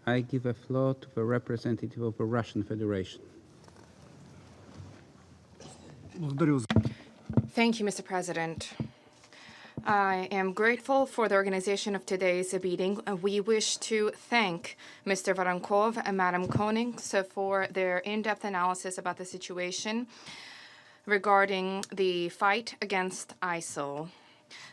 I give the floor to the representative of the Russian Federation. Thank you, Mr. President. I am grateful for the organization of today's meeting. We wish to thank Mr. Voronkov and Madam Konings for their in-depth analysis about the situation regarding the fight against ISIL.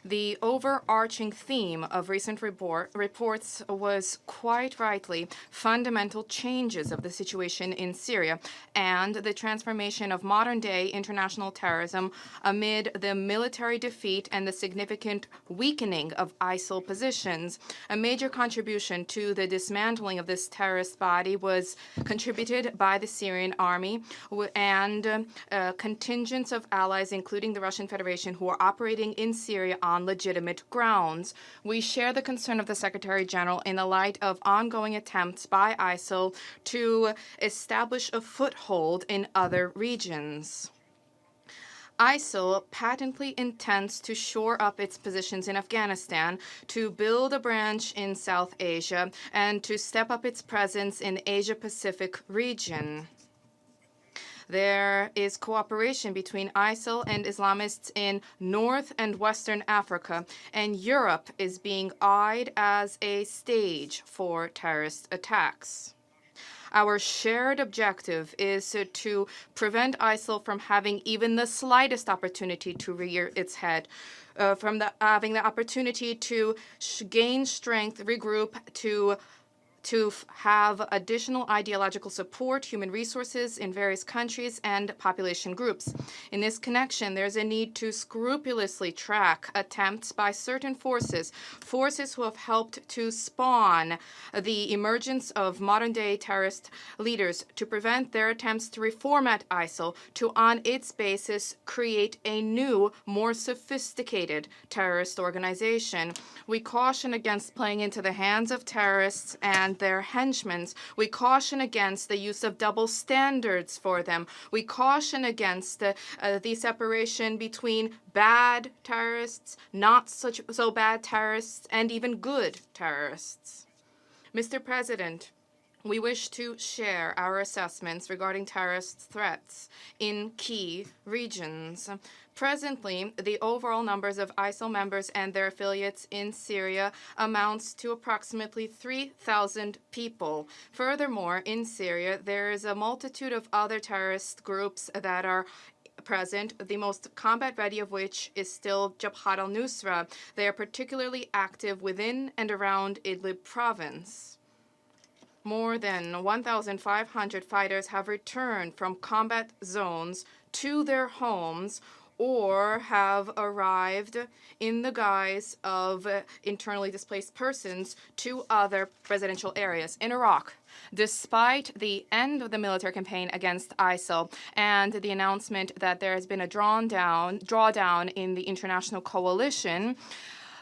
The overarching theme of recent reports was quite rightly fundamental changes of the situation in Syria and the transformation of modern-day international terrorism amid the military defeat and the significant weakening of ISIL positions. A major contribution to the dismantling of this terrorist body was contributed by the Syrian army and contingents of allies, including the Russian Federation, who are operating in Syria on legitimate grounds. We share the concern of the Secretary General in the light of ongoing attempts by ISIL to establish a foothold in other regions. ISIL patently intends to shore up its positions in Afghanistan, to build a branch in South Asia, and to step up its presence in the Asia-Pacific region. There is cooperation between ISIL and Islamists in North and Western Africa, and Europe is being eyed as a stage for terrorist attacks. Our shared objective is to prevent ISIL from having even the slightest opportunity to rear its head, from having the opportunity to gain strength, regroup, to have additional ideological support, human resources in various countries and population groups. In this connection, there's a need to scrupulously track attempts by certain forces who have helped to spawn the emergence of modern-day terrorist leaders, to prevent their attempts to reformat ISIL, to, on its basis, create a new, more sophisticated terrorist organization. We caution against playing into the hands of terrorists and their henchmen. We caution against the use of double standards for them. We caution against the separation between bad terrorists, not so bad terrorists, and even good terrorists. Mr. President, we wish to share our assessments regarding terrorist threats in key regions. Presently, the overall numbers of ISIL members and their affiliates in Syria amounts to approximately 3,000 people. Furthermore, in Syria, there is a multitude of other terrorist groups that are present, the most combat-ready of which is still Jabhat al-Nusra. They are particularly active within and around Idlib province. More than 1,500 fighters have returned from combat zones to their homes or have arrived in the guise of internally displaced persons to other residential areas in Iraq. Despite the end of the military campaign against ISIL and the announcement that there has been a drawdown in the international coalition,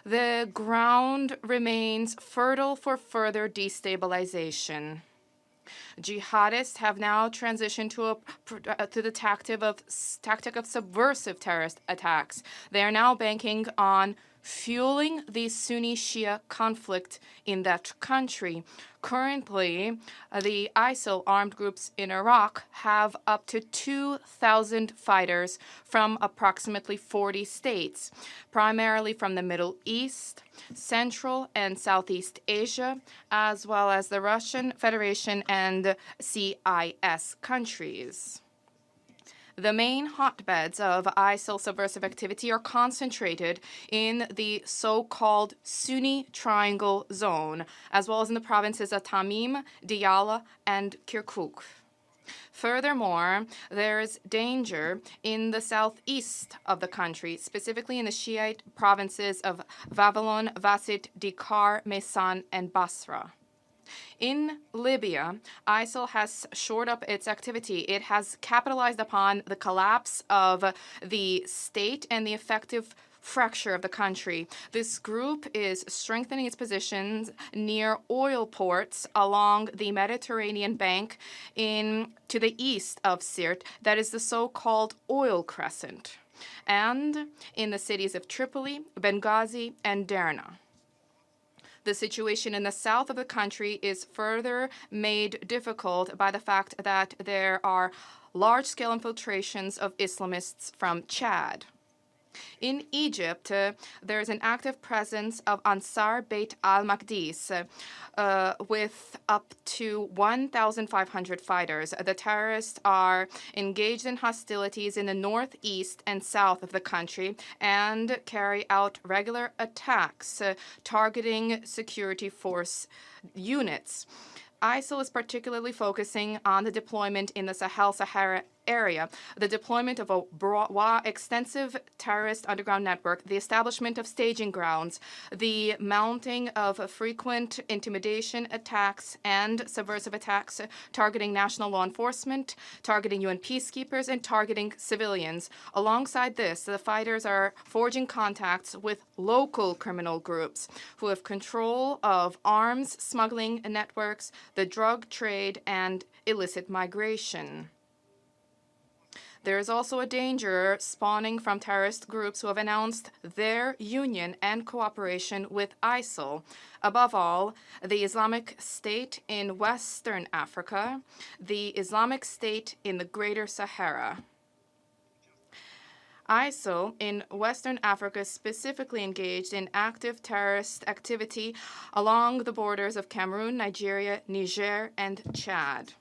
the ground remains fertile for further destabilization. Jihadists have now transitioned to the tactic of subversive terrorist attacks. They are now banking on fueling the Sunni-Shia conflict in that country. Currently, the ISIL armed groups in Iraq have up to 2,000 fighters from approximately 40 states, primarily from the Middle East, Central and Southeast Asia, as well as the Russian Federation and CIS countries. The main hotbeds of ISIL subversive activity are concentrated in the so-called Sunni Triangle Zone, as well as in the provinces of Tamim, Diyala, and Kirkuk. Furthermore, there is danger in the southeast of the country, specifically in the Shiite provinces of Vavilon, Vasit, Dikar, Mesan, and Basra. In Libya, ISIL has shored up its activity. It has capitalized upon the collapse of the state and the effective fracture of the country. This group is strengthening its positions near oil ports along the Mediterranean bank to the east of Sirte, that is the so-called Oil Crescent, and in the cities of Tripoli, Benghazi, and Derna. The situation in the south of the country is further made difficult by the fact that there are large-scale infiltrations of Islamists from Chad. In Egypt, there is an active presence of Ansar Beit al-Maqdis with up to 1,500 fighters. The terrorists are engaged in hostilities in the northeast and south of the country and carry out regular attacks targeting security force units. ISIL is particularly focusing on the deployment in the Sahel-Sahara area, the deployment of a extensive terrorist underground network, the establishment of staging grounds, the mounting of frequent intimidation attacks and subversive attacks targeting national law enforcement, targeting UN peacekeepers, and targeting civilians. Alongside this, the fighters are forging contacts with local criminal groups who have control of arms smuggling networks, the drug trade, and illicit migration. There is also a danger spawning from terrorist groups who have announced their union and cooperation with ISIL. Above all, the Islamic State in Western Africa, the Islamic State in the Greater Sahara. ISIL in Western Africa is specifically engaged in active terrorist activity along the borders of Cameroon, Nigeria, Niger, and Chad.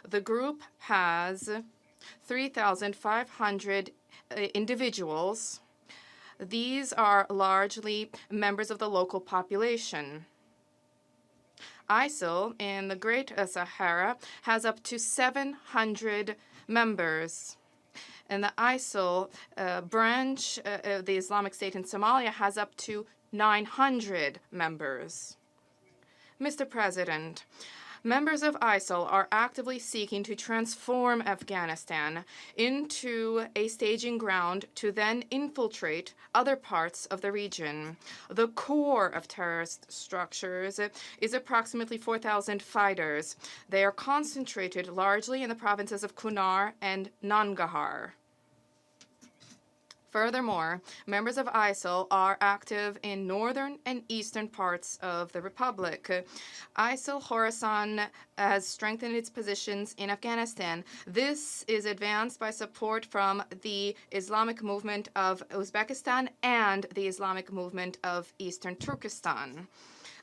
The group has 3,500 individuals. These are largely members of the local population. ISIL in the Great Sahara has up to 700 members. And the ISIL branch of the Islamic State in Somalia has up to 900 members. Mr. President, members of ISIL are actively seeking to transform Afghanistan into a staging ground to then infiltrate other parts of the region. The core of terrorist structures is approximately 4,000 fighters. They are concentrated largely in the provinces of Kunar and Nangarhar. Furthermore, members of ISIL are active in northern and eastern parts of the republic. ISIL Khorasan has strengthened its positions in Afghanistan. This is advanced by support from the Islamic movement of Uzbekistan and the Islamic movement of Eastern Turkestan.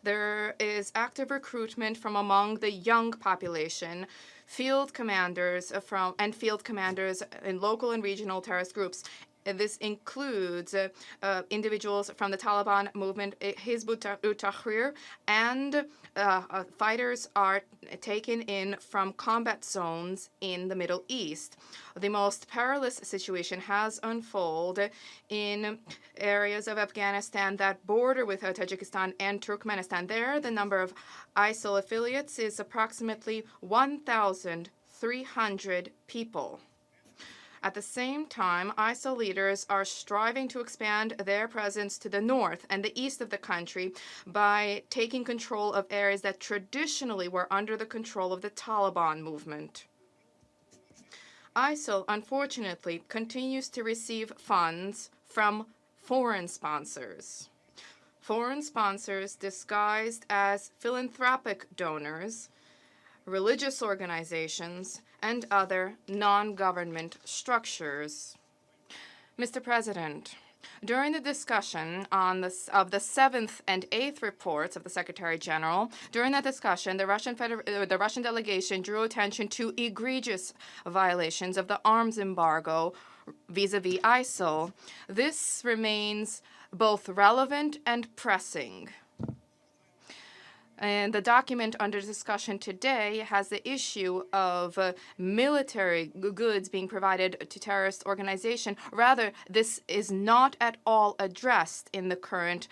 There is active recruitment from among the young population, field commanders in local and regional terrorist groups. This includes individuals from the Taliban movement, Hizb ut-Tahrir, and fighters are taken in from combat zones in the Middle East. The most perilous situation has unfolded in areas of Afghanistan that border with Tajikistan and Turkmenistan. There, the number of ISIL affiliates is approximately 1,300 people. At the same time, ISIL leaders are striving to expand their presence to the north and the east of the country by taking control of areas that traditionally were under the control of the Taliban movement. ISIL, unfortunately, continues to receive funds from foreign sponsors. Foreign sponsors disguised as philanthropic donors, religious organizations, and other non-government structures. Mr. President, during the discussion of the 7th and 8th reports of the Secretary General, during that discussion, the Russian delegation drew attention to egregious violations of the arms embargo vis-à-vis ISIL. This remains both relevant and pressing. And the document under discussion today has the issue of military goods being provided to terrorist organization. Rather, this is not at all addressed in the current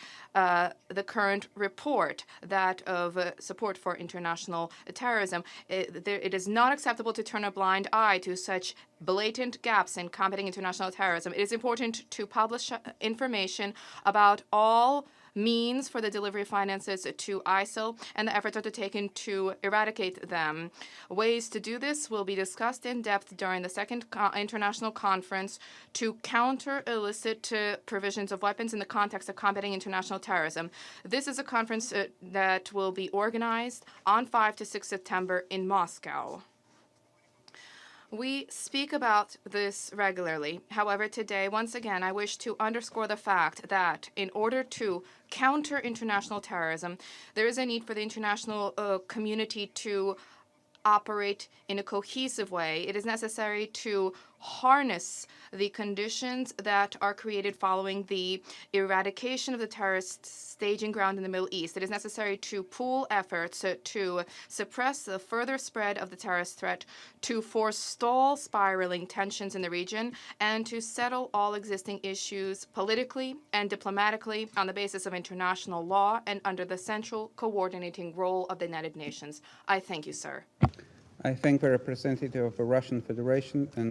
report, that of support for international terrorism. It is not acceptable to turn a blind eye to such blatant gaps in combating international terrorism. It is important to publish information about all means for the delivery of finances to ISIL, and the efforts are taken to eradicate them. Ways to do this will be discussed in depth during the second international conference to counter illicit provisions of weapons in the context of combating international terrorism. This is a conference that will be organized on 5 to 6 September in Moscow. We speak about this regularly. However, today, once again, I wish to underscore the fact that in order to counter international terrorism, there is a need for the international community to operate in a cohesive way. It is necessary to harness the conditions that are created following the eradication of the terrorist staging ground in the Middle East. It is necessary to pool efforts to suppress the further spread of the terrorist threat, to forestall spiraling tensions in the region, and to settle all existing issues politically and diplomatically on the basis of international law and under the central coordinating role of the United Nations. I thank you, sir. I thank the representative of the Russian Federation and